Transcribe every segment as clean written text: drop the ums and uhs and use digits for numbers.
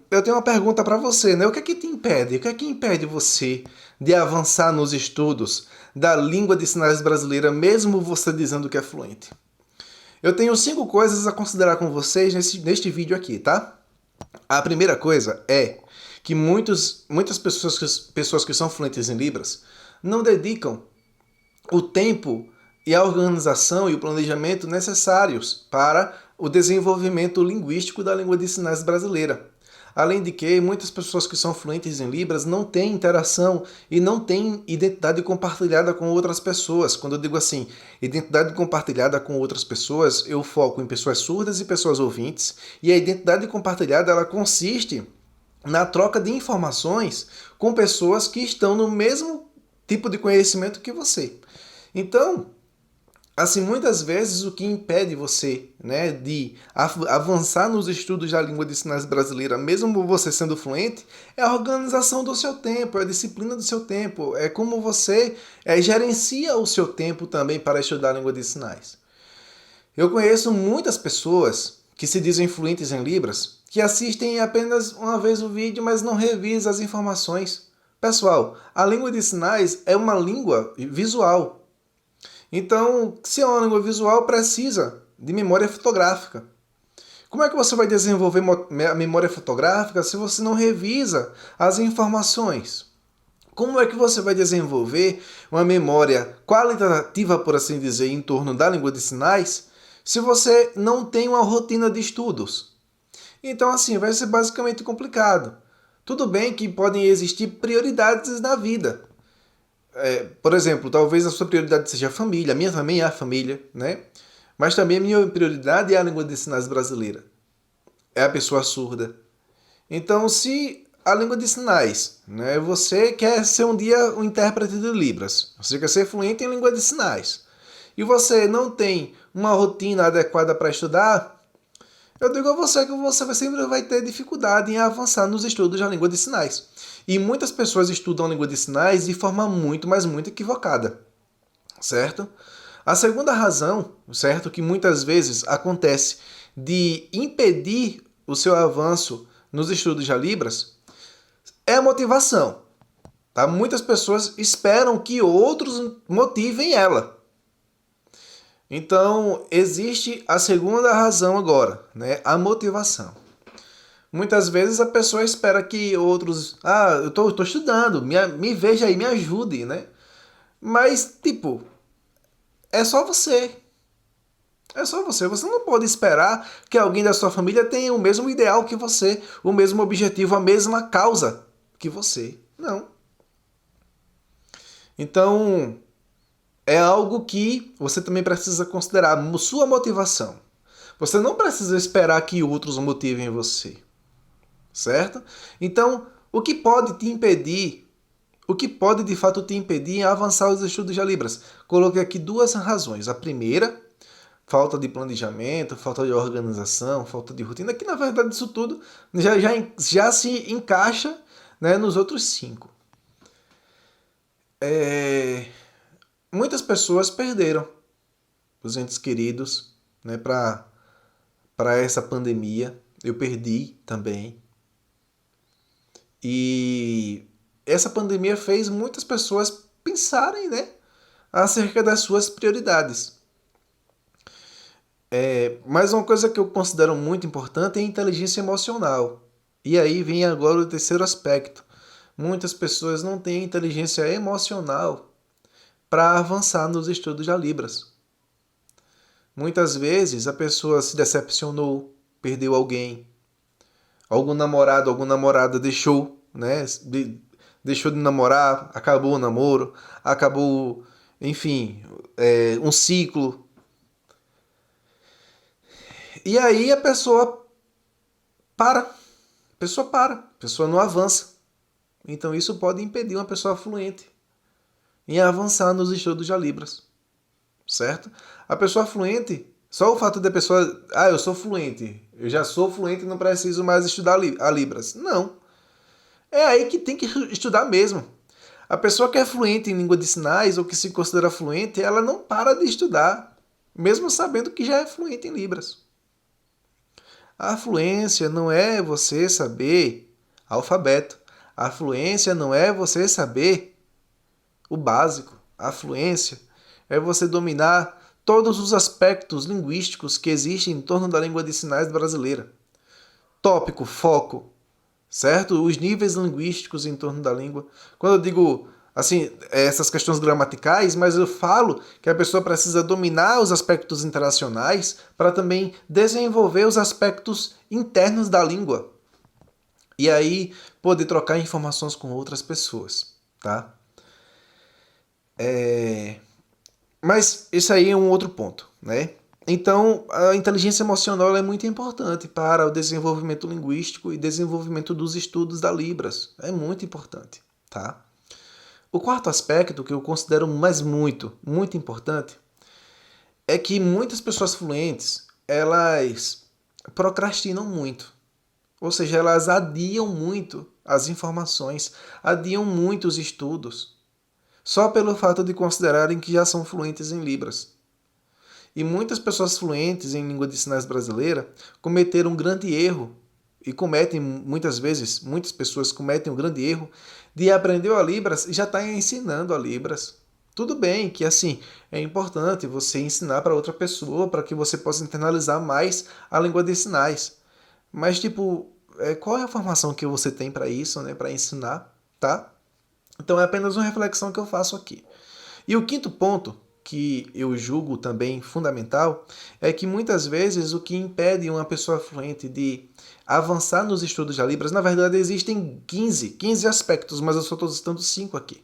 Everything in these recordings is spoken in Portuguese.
Eu tenho uma pergunta para você, né? O que é que te impede? O que é que impede você de avançar nos estudos da língua de sinais brasileira, mesmo você dizendo que é fluente? Eu tenho 5 coisas a considerar com vocês neste vídeo aqui, tá? A primeira coisa é que muitas pessoas que são fluentes em Libras não dedicam o tempo e a organização e o planejamento necessários para o desenvolvimento linguístico da língua de sinais brasileira. Além de que, muitas pessoas que são fluentes em Libras não têm interação e não têm identidade compartilhada com outras pessoas. Quando eu digo assim, identidade compartilhada com outras pessoas, eu foco em pessoas surdas e pessoas ouvintes. E a identidade compartilhada, ela consiste na troca de informações com pessoas que estão no mesmo tipo de conhecimento que você. Então, assim, muitas vezes o que impede você, né, de avançar nos estudos da língua de sinais brasileira, mesmo você sendo fluente, é a organização do seu tempo, é a disciplina do seu tempo, é como você gerencia o seu tempo também para estudar a língua de sinais. Eu conheço muitas pessoas que se dizem fluentes em Libras, que assistem apenas uma vez o vídeo, mas não revisam as informações. Pessoal, a língua de sinais é uma língua visual. Então, se é uma língua visual, precisa de memória fotográfica. Como é que você vai desenvolver a memória fotográfica se você não revisa as informações? Como é que você vai desenvolver uma memória qualitativa, por assim dizer, em torno da língua de sinais, se você não tem uma rotina de estudos? Então, assim, vai ser basicamente complicado. Tudo bem que podem existir prioridades na vida. Por exemplo, talvez a sua prioridade seja a família, a minha também é a família, né? Mas também a minha prioridade é a língua de sinais brasileira, é a pessoa surda. Então, se a língua de sinais, né, você quer ser um dia um intérprete de Libras, você quer ser fluente em língua de sinais, e você não tem uma rotina adequada para estudar, eu digo a você que você sempre vai ter dificuldade em avançar nos estudos da língua de sinais. E muitas pessoas estudam a língua de sinais de forma muito, mas muito equivocada, certo? A segunda razão, certo, que muitas vezes acontece de impedir o seu avanço nos estudos de Libras é a motivação. Tá? Muitas pessoas esperam que outros motivem ela. Então, existe a segunda razão agora, né? A motivação. Muitas vezes a pessoa espera que outros... Ah, eu tô estudando, me veja aí, me ajude, né? Mas, tipo, é só você. É só você. Você não pode esperar que alguém da sua família tenha o mesmo ideal que você, o mesmo objetivo, a mesma causa que você. Não. Então, é algo que você também precisa considerar, sua motivação. Você não precisa esperar que outros motivem você, certo? Então, o que pode te impedir, o que pode de fato te impedir em avançar os estudos de Libras? Coloquei aqui 2 razões. A primeira, falta de planejamento, falta de organização, falta de rotina, que na verdade isso tudo já se encaixa, né, nos outros 5. Muitas pessoas perderam os entes queridos, né, para essa pandemia. Eu perdi também. E essa pandemia fez muitas pessoas pensarem, né, acerca das suas prioridades. Mas uma coisa que eu considero muito importante é a inteligência emocional. E aí vem agora o terceiro aspecto. Muitas pessoas não têm inteligência emocional para avançar nos estudos da Libras. Muitas vezes a pessoa se decepcionou, perdeu alguém, algum namorado, alguma namorada deixou, né? Deixou de namorar, acabou o namoro, acabou, enfim, um ciclo. E aí a pessoa para, a pessoa não avança. Então isso pode impedir uma pessoa fluente em avançar nos estudos de Libras, certo? A pessoa fluente, só o fato da pessoa, eu sou fluente, eu já sou fluente e não preciso mais estudar a Libras. Não. É aí que tem que estudar mesmo. A pessoa que é fluente em língua de sinais ou que se considera fluente, ela não para de estudar, mesmo sabendo que já é fluente em Libras. A fluência não é você saber alfabeto. A fluência não é você saber o básico. A fluência é você dominar todos os aspectos linguísticos que existem em torno da língua de sinais brasileira. Tópico, foco, certo? Os níveis linguísticos em torno da língua. Quando eu digo assim, essas questões gramaticais, mas eu falo que a pessoa precisa dominar os aspectos internacionais para também desenvolver os aspectos internos da língua. E aí poder trocar informações com outras pessoas, tá? Mas isso aí é um outro ponto, né? Então, a inteligência emocional é muito importante para o desenvolvimento linguístico e desenvolvimento dos estudos da Libras. É muito importante, tá? O quarto aspecto que eu considero muito importante é que muitas pessoas fluentes, elas procrastinam muito. Ou seja, elas adiam muito as informações, adiam muito os estudos, só pelo fato de considerarem que já são fluentes em Libras. E muitas pessoas fluentes em língua de sinais brasileira cometeram um grande erro, e cometem muitas vezes, muitas pessoas cometem um grande erro de aprender a Libras e já está ensinando a Libras. Tudo bem que assim é importante você ensinar para outra pessoa para que você possa internalizar mais a língua de sinais. Mas tipo, qual é a formação que você tem para isso, né, para ensinar, tá? Então é apenas uma reflexão que eu faço aqui. E o quinto ponto, que eu julgo também fundamental, é que muitas vezes o que impede uma pessoa fluente de avançar nos estudos da Libras, na verdade existem 15 aspectos, mas eu só estou citando 5 aqui.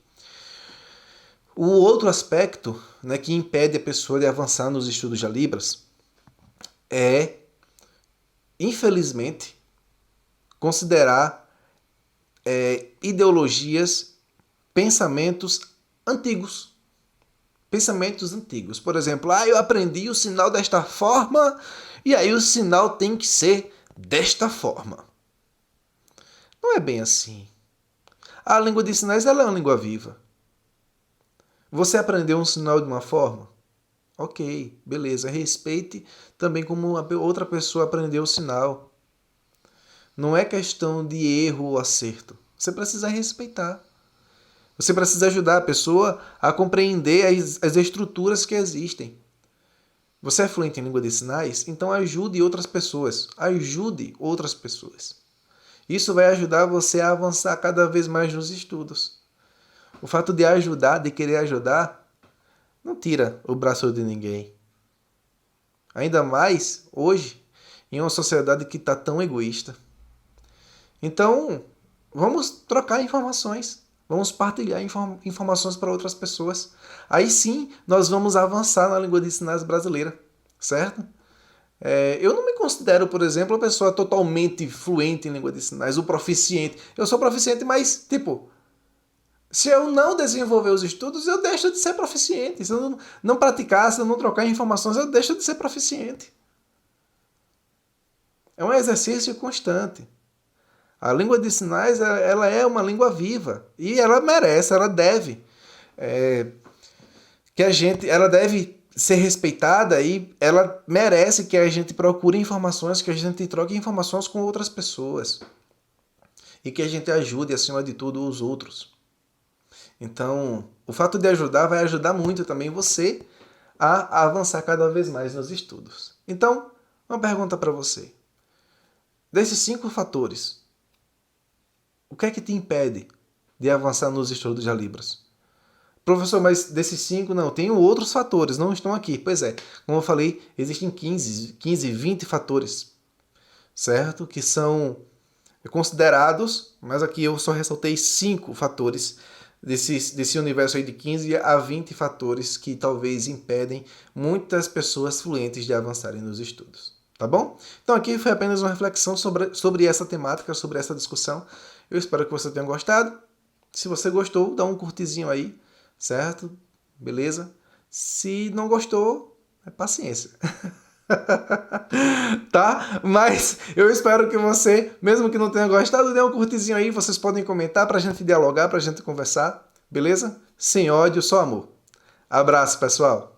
O outro aspecto, né, que impede a pessoa de avançar nos estudos da Libras é, infelizmente, considerar ideologias, pensamentos antigos. Pensamentos antigos. Por exemplo, eu aprendi o sinal desta forma e aí o sinal tem que ser desta forma. Não é bem assim. A língua de sinais ela é uma língua viva. Você aprendeu um sinal de uma forma? Ok, beleza. Respeite também como outra pessoa aprendeu o sinal. Não é questão de erro ou acerto. Você precisa respeitar. Você precisa ajudar a pessoa a compreender as estruturas que existem. Você é fluente em língua de sinais? Então ajude outras pessoas. Ajude outras pessoas. Isso vai ajudar você a avançar cada vez mais nos estudos. O fato de ajudar, de querer ajudar, não tira o braço de ninguém. Ainda mais hoje, em uma sociedade que está tão egoísta. Então, vamos trocar informações. Vamos partilhar informações para outras pessoas. Aí sim, nós vamos avançar na língua de sinais brasileira, certo? Eu não me considero, por exemplo, uma pessoa totalmente fluente em língua de sinais, o proficiente. Eu sou proficiente, mas, se eu não desenvolver os estudos, eu deixo de ser proficiente. Se eu não praticar, se eu não trocar informações, eu deixo de ser proficiente. É um exercício constante. A língua de sinais ela é uma língua viva e ela merece, ela deve ela deve ser respeitada e ela merece que a gente procure informações, que a gente troque informações com outras pessoas e que a gente ajude acima de tudo os outros. Então, o fato de ajudar vai ajudar muito também você a avançar cada vez mais nos estudos. Então, uma pergunta para você: desses 5 fatores, o que é que te impede de avançar nos estudos de Libras? Professor, mas desses 5 não, tem outros fatores, não estão aqui. Pois é, como eu falei, existem 15, 20 fatores, certo? Que são considerados, mas aqui eu só ressaltei 5 fatores desse universo aí de 15 a 20 fatores que talvez impedem muitas pessoas fluentes de avançarem nos estudos. Tá bom? Então aqui foi apenas uma reflexão sobre essa temática, sobre essa discussão. Eu espero que você tenha gostado. Se você gostou, dá um curtizinho aí, certo? Beleza? Se não gostou, paciência. Tá? Mas eu espero que você, mesmo que não tenha gostado, dê um curtizinho aí. Vocês podem comentar pra gente dialogar, pra gente conversar. Beleza? Sem ódio, só amor. Abraço, pessoal.